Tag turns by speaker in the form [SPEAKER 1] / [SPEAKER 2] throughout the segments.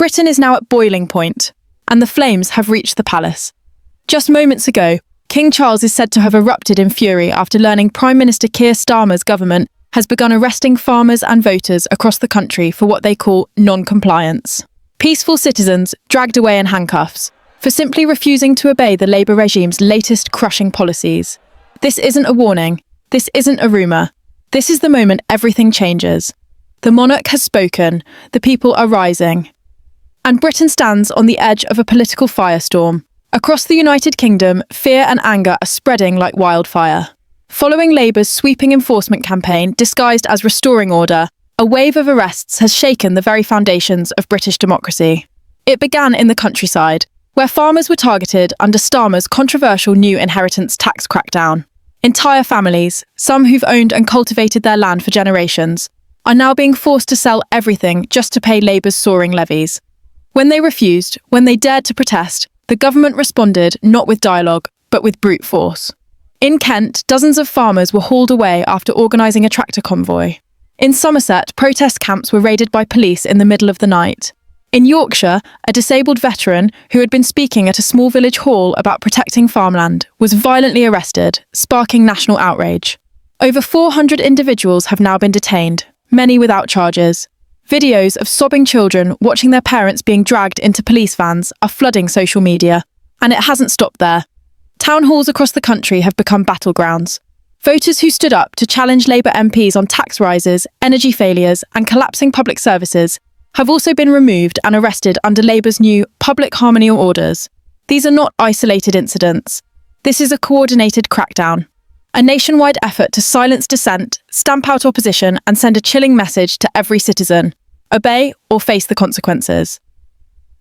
[SPEAKER 1] Britain is now at boiling point, and the flames have reached the palace. Just moments ago, King Charles is said to have erupted in fury after learning Prime Minister Keir Starmer's government has begun arresting farmers and voters across the country for what they call non-compliance. Peaceful citizens dragged away in handcuffs for simply refusing to obey the Labour regime's latest crushing policies. This isn't a warning. This isn't a rumour. This is the moment everything changes. The monarch has spoken. The people are rising. And Britain stands on the edge of a political firestorm. Across the United Kingdom, fear and anger are spreading like wildfire. Following Labour's sweeping enforcement campaign disguised as restoring order, a wave of arrests has shaken the very foundations of British democracy. It began in the countryside, where farmers were targeted under Starmer's controversial new inheritance tax crackdown. Entire families, some who've owned and cultivated their land for generations, are now being forced to sell everything just to pay Labour's soaring levies. When they refused, when they dared to protest, the government responded not with dialogue, but with brute force. In Kent, dozens of farmers were hauled away after organising a tractor convoy. In Somerset, protest camps were raided by police in the middle of the night. In Yorkshire, a disabled veteran who had been speaking at a small village hall about protecting farmland was violently arrested, sparking national outrage. Over 400 individuals have now been detained, many without charges. Videos of sobbing children watching their parents being dragged into police vans are flooding social media, and it hasn't stopped there. Town halls across the country have become battlegrounds. Voters who stood up to challenge Labour MPs on tax rises, energy failures, and collapsing public services have also been removed and arrested under Labour's new public harmony orders. These are not isolated incidents. This is a coordinated crackdown, a nationwide effort to silence dissent, stamp out opposition, and send a chilling message to every citizen: obey or face the consequences.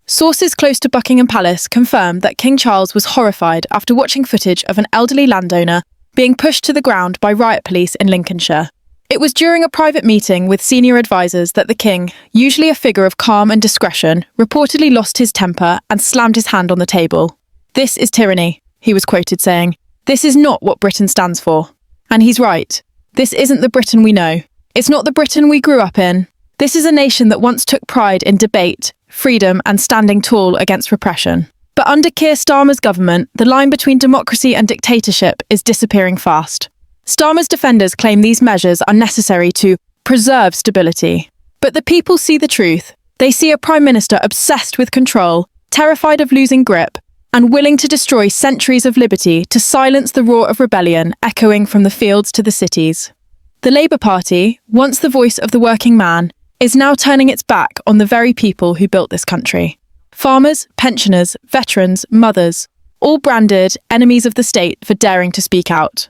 [SPEAKER 1] Sources close to Buckingham Palace confirm that King Charles was horrified after watching footage of an elderly landowner being pushed to the ground by riot police in Lincolnshire. It was during a private meeting with senior advisors that the king, usually a figure of calm and discretion, reportedly lost his temper and slammed his hand on the table. "This is tyranny," he was quoted saying. "This is not what Britain stands for." And he's right. This isn't the Britain we know. It's not the Britain we grew up in. This is a nation that once took pride in debate, freedom, and standing tall against repression. But under Keir Starmer's government, the line between democracy and dictatorship is disappearing fast. Starmer's defenders claim these measures are necessary to preserve stability. But the people see the truth. They see a prime minister obsessed with control, terrified of losing grip, and willing to destroy centuries of liberty to silence the roar of rebellion echoing from the fields to the cities. The Labour Party, once the voice of the working man, is now turning its back on the very people who built this country. Farmers, pensioners, veterans, mothers, all branded enemies of the state for daring to speak out.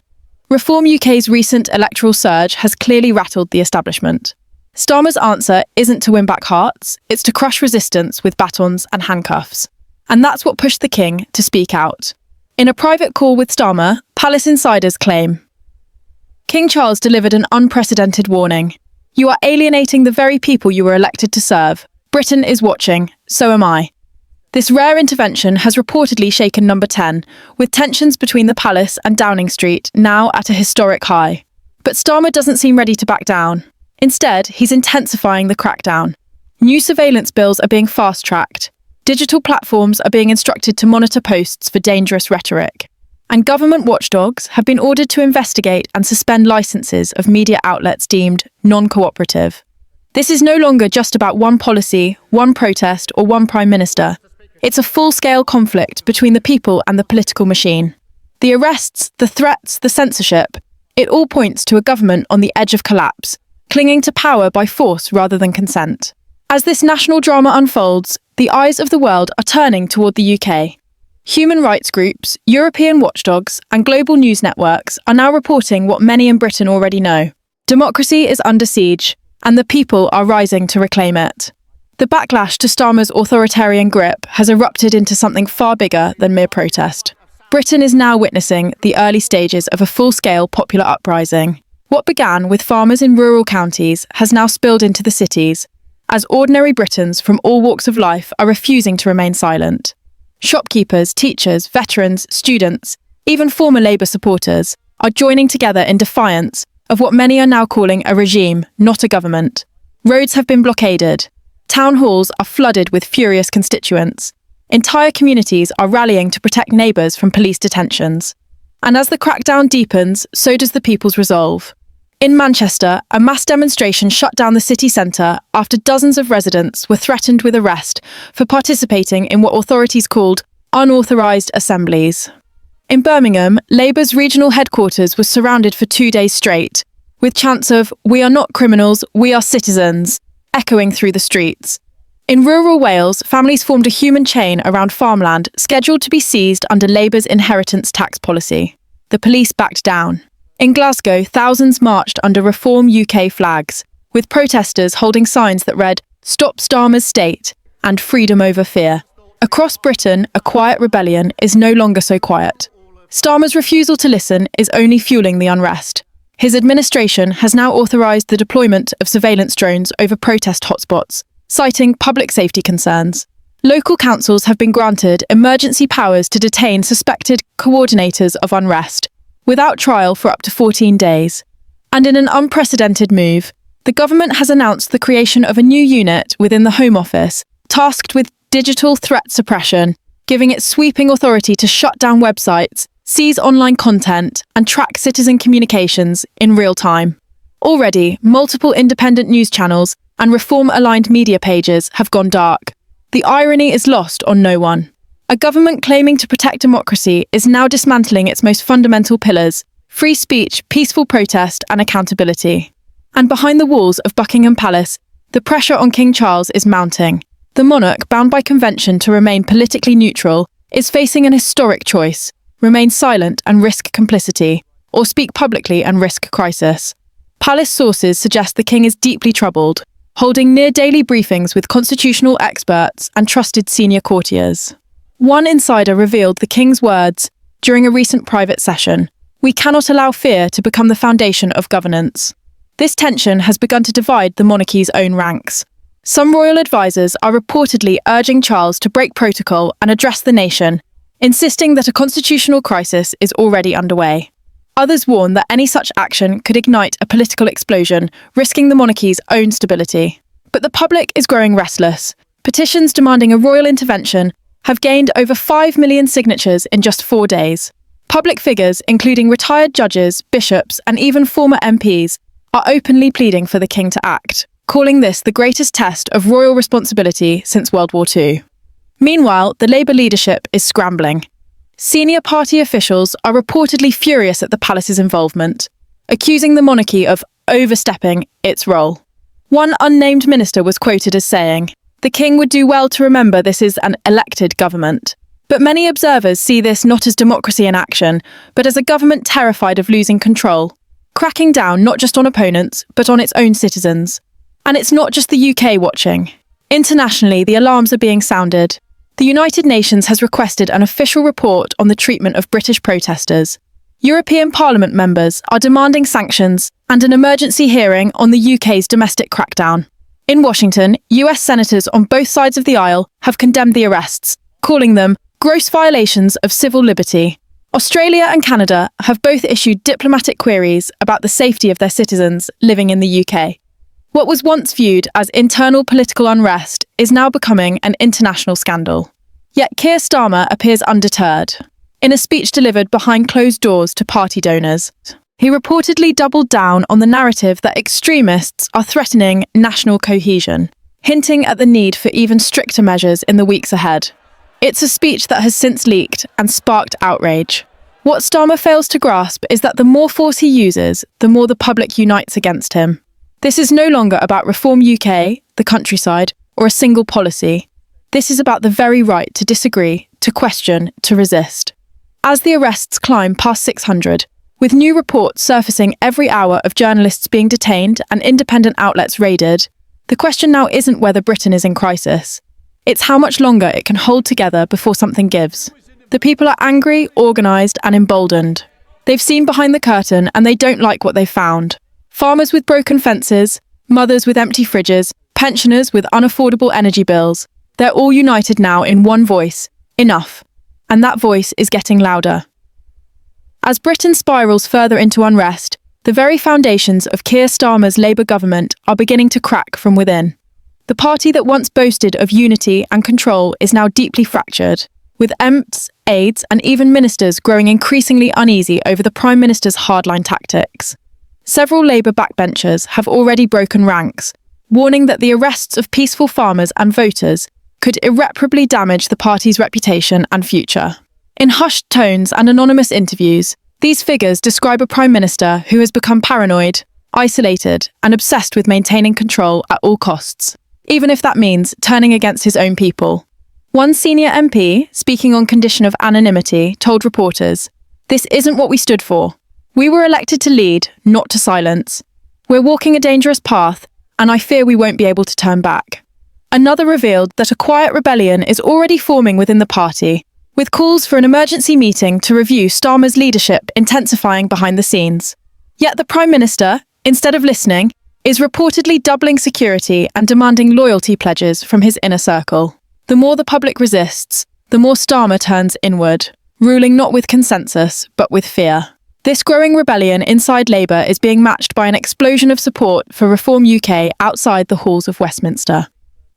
[SPEAKER 1] Reform UK's recent electoral surge has clearly rattled the establishment. Starmer's answer isn't to win back hearts, it's to crush resistance with batons and handcuffs. And that's what pushed the king to speak out. In a private call with Starmer, palace insiders claim, King Charles delivered an unprecedented warning. "You are alienating the very people you were elected to serve. Britain is watching, so am I." This rare intervention has reportedly shaken Number 10, with tensions between the palace and Downing Street now at a historic high. But Starmer doesn't seem ready to back down. Instead, he's intensifying the crackdown. New surveillance bills are being fast-tracked. Digital platforms are being instructed to monitor posts for dangerous rhetoric. And government watchdogs have been ordered to investigate and suspend licenses of media outlets deemed non-cooperative. This is no longer just about one policy, one protest, or one prime minister. It's a full-scale conflict between the people and the political machine. The arrests, the threats, the censorship, it all points to a government on the edge of collapse, clinging to power by force rather than consent. As this national drama unfolds, the eyes of the world are turning toward the UK. Human rights groups, European watchdogs, and global news networks are now reporting what many in Britain already know. Democracy is under siege, and the people are rising to reclaim it. The backlash to Starmer's authoritarian grip has erupted into something far bigger than mere protest. Britain is now witnessing the early stages of a full-scale popular uprising. What began with farmers in rural counties has now spilled into the cities, as ordinary Britons from all walks of life are refusing to remain silent. Shopkeepers, teachers, veterans, students, even former Labour supporters are joining together in defiance of what many are now calling a regime, not a government. Roads have been blockaded. Town halls are flooded with furious constituents. Entire communities are rallying to protect neighbours from police detentions. And as the crackdown deepens, so does the people's resolve. In Manchester, a mass demonstration shut down the city centre after dozens of residents were threatened with arrest for participating in what authorities called unauthorised assemblies. In Birmingham, Labour's regional headquarters was surrounded for 2 days straight, with chants of "We are not criminals, we are citizens" echoing through the streets. In rural Wales, families formed a human chain around farmland scheduled to be seized under Labour's inheritance tax policy. The police backed down. In Glasgow, thousands marched under Reform UK flags, with protesters holding signs that read "Stop Starmer's State" and "Freedom over Fear." Across Britain, a quiet rebellion is no longer so quiet. Starmer's refusal to listen is only fueling the unrest. His administration has now authorised the deployment of surveillance drones over protest hotspots, citing public safety concerns. Local councils have been granted emergency powers to detain suspected coordinators of unrest, without trial for up to 14 days. And in an unprecedented move, the government has announced the creation of a new unit within the Home Office, tasked with digital threat suppression, giving it sweeping authority to shut down websites, seize online content, and track citizen communications in real time. Already, multiple independent news channels and reform-aligned media pages have gone dark. The irony is lost on no one. A government claiming to protect democracy is now dismantling its most fundamental pillars: free speech, peaceful protest, and accountability. And behind the walls of Buckingham Palace, the pressure on King Charles is mounting. The monarch, bound by convention to remain politically neutral, is facing an historic choice: remain silent and risk complicity, or speak publicly and risk crisis. Palace sources suggest the king is deeply troubled, holding near-daily briefings with constitutional experts and trusted senior courtiers. One insider revealed the king's words during a recent private session: "We cannot allow fear to become the foundation of governance." This tension has begun to divide the monarchy's own ranks. Some royal advisors are reportedly urging Charles to break protocol and address the nation, insisting that a constitutional crisis is already underway. Others warn that any such action could ignite a political explosion, risking the monarchy's own stability. But the public is growing restless. Petitions demanding a royal intervention have gained over 5 million signatures in just 4 days. Public figures, including retired judges, bishops, and even former MPs, are openly pleading for the king to act, calling this the greatest test of royal responsibility since World War II. Meanwhile, the Labour leadership is scrambling. Senior party officials are reportedly furious at the palace's involvement, accusing the monarchy of overstepping its role. One unnamed minister was quoted as saying, "The king would do well to remember this is an elected government." But many observers see this not as democracy in action, but as a government terrified of losing control, cracking down not just on opponents, but on its own citizens. And it's not just the UK watching. Internationally, the alarms are being sounded. The United Nations has requested an official report on the treatment of British protesters. European Parliament members are demanding sanctions and an emergency hearing on the UK's domestic crackdown. In Washington, US senators on both sides of the aisle have condemned the arrests, calling them gross violations of civil liberty. Australia and Canada have both issued diplomatic queries about the safety of their citizens living in the UK. What was once viewed as internal political unrest is now becoming an international scandal. Yet Keir Starmer appears undeterred. In a speech delivered behind closed doors to party donors, he reportedly doubled down on the narrative that extremists are threatening national cohesion, hinting at the need for even stricter measures in the weeks ahead. It's a speech that has since leaked and sparked outrage. What Starmer fails to grasp is that the more force he uses, the more the public unites against him. This is no longer about Reform UK, the countryside, or a single policy. This is about the very right to disagree, to question, to resist. As the arrests climb past 600, with new reports surfacing every hour of journalists being detained and independent outlets raided, the question now isn't whether Britain is in crisis. It's how much longer it can hold together before something gives. The people are angry, organised, and emboldened. They've seen behind the curtain and they don't like what they've found. Farmers with broken fences, mothers with empty fridges, pensioners with unaffordable energy bills. They're all united now in one voice: enough. And that voice is getting louder. As Britain spirals further into unrest, the very foundations of Keir Starmer's Labour government are beginning to crack from within. The party that once boasted of unity and control is now deeply fractured, with MPs, aides, and even ministers growing increasingly uneasy over the Prime Minister's hardline tactics. Several Labour backbenchers have already broken ranks, warning that the arrests of peaceful farmers and voters could irreparably damage the party's reputation and future. In hushed tones and anonymous interviews, these figures describe a Prime Minister who has become paranoid, isolated, and obsessed with maintaining control at all costs, even if that means turning against his own people. One senior MP, speaking on condition of anonymity, told reporters, "This isn't what we stood for. We were elected to lead, not to silence. We're walking a dangerous path, and I fear we won't be able to turn back." Another revealed that a quiet rebellion is already forming within the party, with calls for an emergency meeting to review Starmer's leadership intensifying behind the scenes. Yet the Prime Minister, instead of listening, is reportedly doubling security and demanding loyalty pledges from his inner circle. The more the public resists, the more Starmer turns inward, ruling not with consensus, but with fear. This growing rebellion inside Labour is being matched by an explosion of support for Reform UK outside the halls of Westminster.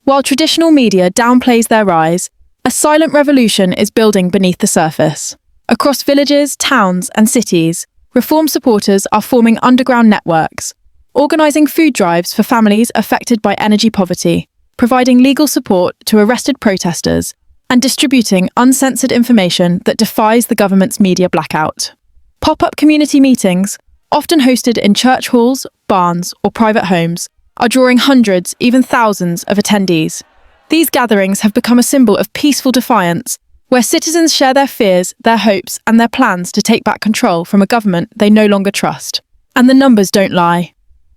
[SPEAKER 1] While traditional media downplays their rise, a silent revolution is building beneath the surface. Across villages, towns, and cities, Reform supporters are forming underground networks, organising food drives for families affected by energy poverty, providing legal support to arrested protesters, and distributing uncensored information that defies the government's media blackout. Pop-up community meetings, often hosted in church halls, barns, or private homes, are drawing hundreds, even thousands of attendees. These gatherings have become a symbol of peaceful defiance, where citizens share their fears, their hopes, and their plans to take back control from a government they no longer trust. And the numbers don't lie.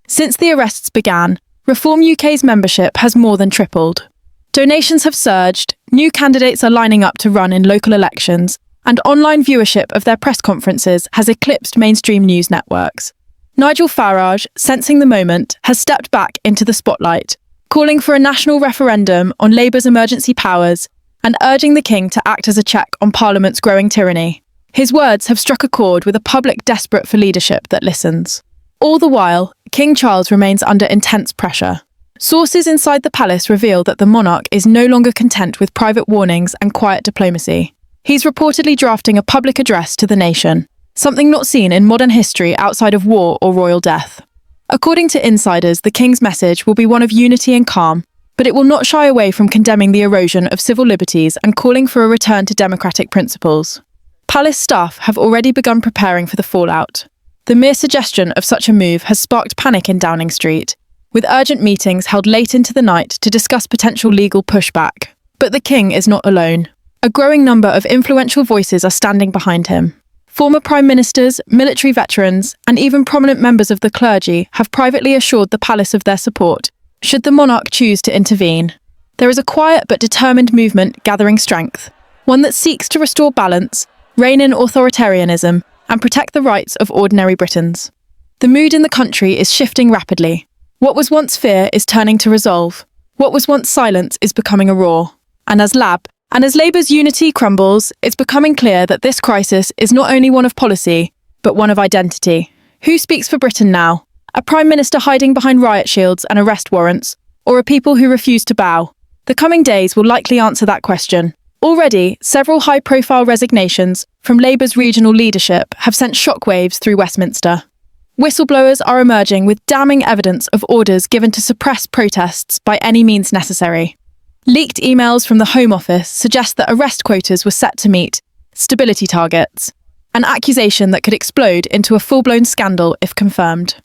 [SPEAKER 1] Since the arrests began, Reform UK's membership has more than tripled. Donations have surged, new candidates are lining up to run in local elections, and online viewership of their press conferences has eclipsed mainstream news networks. Nigel Farage, sensing the moment, has stepped back into the spotlight, calling for a national referendum on Labour's emergency powers and urging the King to act as a check on Parliament's growing tyranny. His words have struck a chord with a public desperate for leadership that listens. All the while, King Charles remains under intense pressure. Sources inside the palace reveal that the monarch is no longer content with private warnings and quiet diplomacy. He's reportedly drafting a public address to the nation, something not seen in modern history outside of war or royal death. According to insiders, the King's message will be one of unity and calm, but it will not shy away from condemning the erosion of civil liberties and calling for a return to democratic principles. Palace staff have already begun preparing for the fallout. The mere suggestion of such a move has sparked panic in Downing Street, with urgent meetings held late into the night to discuss potential legal pushback. But the King is not alone. A growing number of influential voices are standing behind him. Former prime ministers, military veterans, and even prominent members of the clergy have privately assured the palace of their support, should the monarch choose to intervene. There is a quiet but determined movement gathering strength, one that seeks to restore balance, rein in authoritarianism, and protect the rights of ordinary Britons. The mood in the country is shifting rapidly. What was once fear is turning to resolve. What was once silence is becoming a roar. And as Labour's unity crumbles, it's becoming clear that this crisis is not only one of policy, but one of identity. Who speaks for Britain now? A Prime Minister hiding behind riot shields and arrest warrants, or a people who refuse to bow? The coming days will likely answer that question. Already, several high-profile resignations from Labour's regional leadership have sent shockwaves through Westminster. Whistleblowers are emerging with damning evidence of orders given to suppress protests by any means necessary. Leaked emails from the Home Office suggest that arrest quotas were set to meet stability targets, an accusation that could explode into a full-blown scandal if confirmed.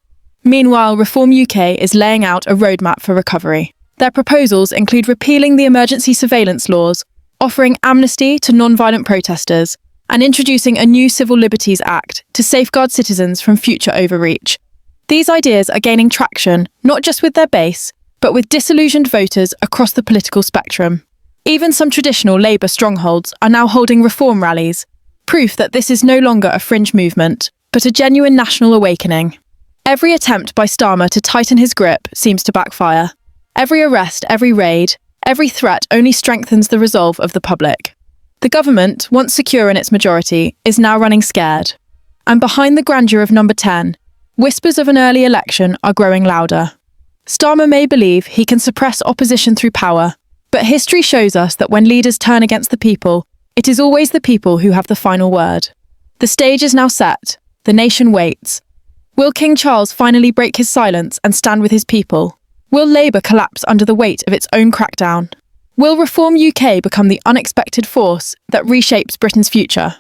[SPEAKER 1] Meanwhile, Reform UK is laying out a roadmap for recovery. Their proposals include repealing the emergency surveillance laws, offering amnesty to non-violent protesters, and introducing a new Civil Liberties Act to safeguard citizens from future overreach. These ideas are gaining traction, not just with their base, but with disillusioned voters across the political spectrum. Even some traditional Labour strongholds are now holding reform rallies, proof that this is no longer a fringe movement, but a genuine national awakening. Every attempt by Starmer to tighten his grip seems to backfire. Every arrest, every raid, every threat only strengthens the resolve of the public. The government, once secure in its majority, is now running scared. And behind the grandeur of Number 10, whispers of an early election are growing louder. Starmer may believe he can suppress opposition through power, but history shows us that when leaders turn against the people, it is always the people who have the final word. The stage is now set. The nation waits. Will King Charles finally break his silence and stand with his people? Will Labour collapse under the weight of its own crackdown? Will Reform UK become the unexpected force that reshapes Britain's future?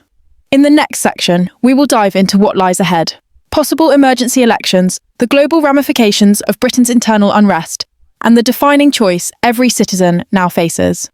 [SPEAKER 1] In the next section, we will dive into what lies ahead. Possible emergency elections, the global ramifications of Britain's internal unrest, and the defining choice every citizen now faces.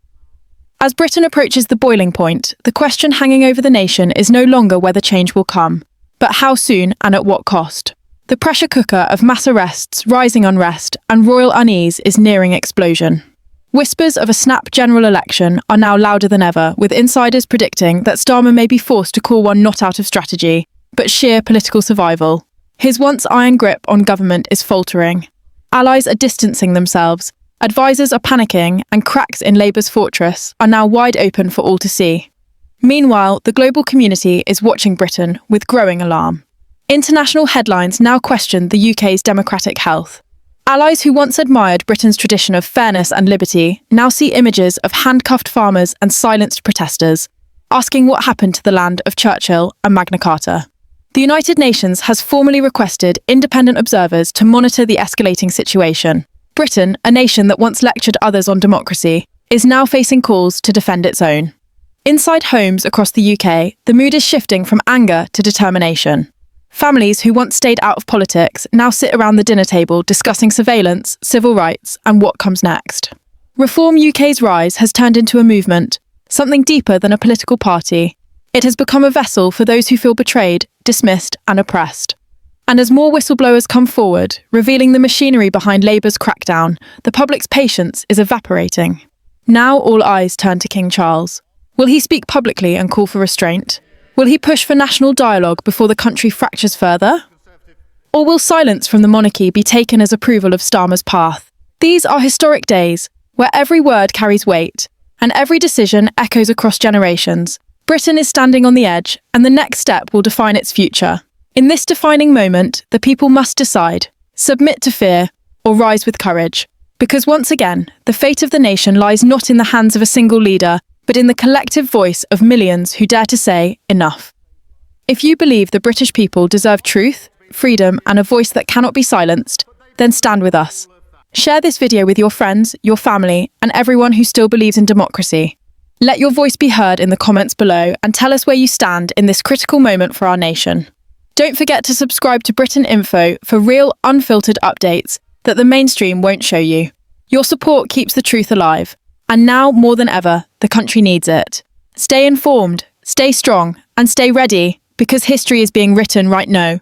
[SPEAKER 1] As Britain approaches the boiling point, the question hanging over the nation is no longer whether change will come, but how soon and at what cost. The pressure cooker of mass arrests, rising unrest, and royal unease is nearing explosion. Whispers of a snap general election are now louder than ever, with insiders predicting that Starmer may be forced to call one not out of strategy, but sheer political survival. His once iron grip on government is faltering. Allies are distancing themselves, advisors are panicking, and cracks in Labour's fortress are now wide open for all to see. Meanwhile, the global community is watching Britain with growing alarm. International headlines now question the UK's democratic health. Allies who once admired Britain's tradition of fairness and liberty now see images of handcuffed farmers and silenced protesters, asking what happened to the land of Churchill and Magna Carta. The United Nations has formally requested independent observers to monitor the escalating situation. Britain, a nation that once lectured others on democracy, is now facing calls to defend its own. Inside homes across the UK, the mood is shifting from anger to determination. Families who once stayed out of politics now sit around the dinner table discussing surveillance, civil rights, and what comes next. Reform UK's rise has turned into a movement, something deeper than a political party. It has become a vessel for those who feel betrayed, dismissed, and oppressed. And as more whistleblowers come forward, revealing the machinery behind Labour's crackdown, the public's patience is evaporating. Now all eyes turn to King Charles. Will he speak publicly and call for restraint? Will he push for national dialogue before the country fractures further? Or will silence from the monarchy be taken as approval of Starmer's path? These are historic days, where every word carries weight, and every decision echoes across generations. Britain is standing on the edge, and the next step will define its future. In this defining moment, the people must decide, submit to fear, or rise with courage. Because once again, the fate of the nation lies not in the hands of a single leader, but in the collective voice of millions who dare to say, enough. If you believe the British people deserve truth, freedom, and a voice that cannot be silenced, then stand with us. Share this video with your friends, your family, and everyone who still believes in democracy. Let your voice be heard in the comments below and tell us where you stand in this critical moment for our nation. Don't forget to subscribe to Britain Info for real, unfiltered updates that the mainstream won't show you. Your support keeps the truth alive. And now, more than ever, the country needs it. Stay informed, stay strong, and stay ready, because history is being written right now.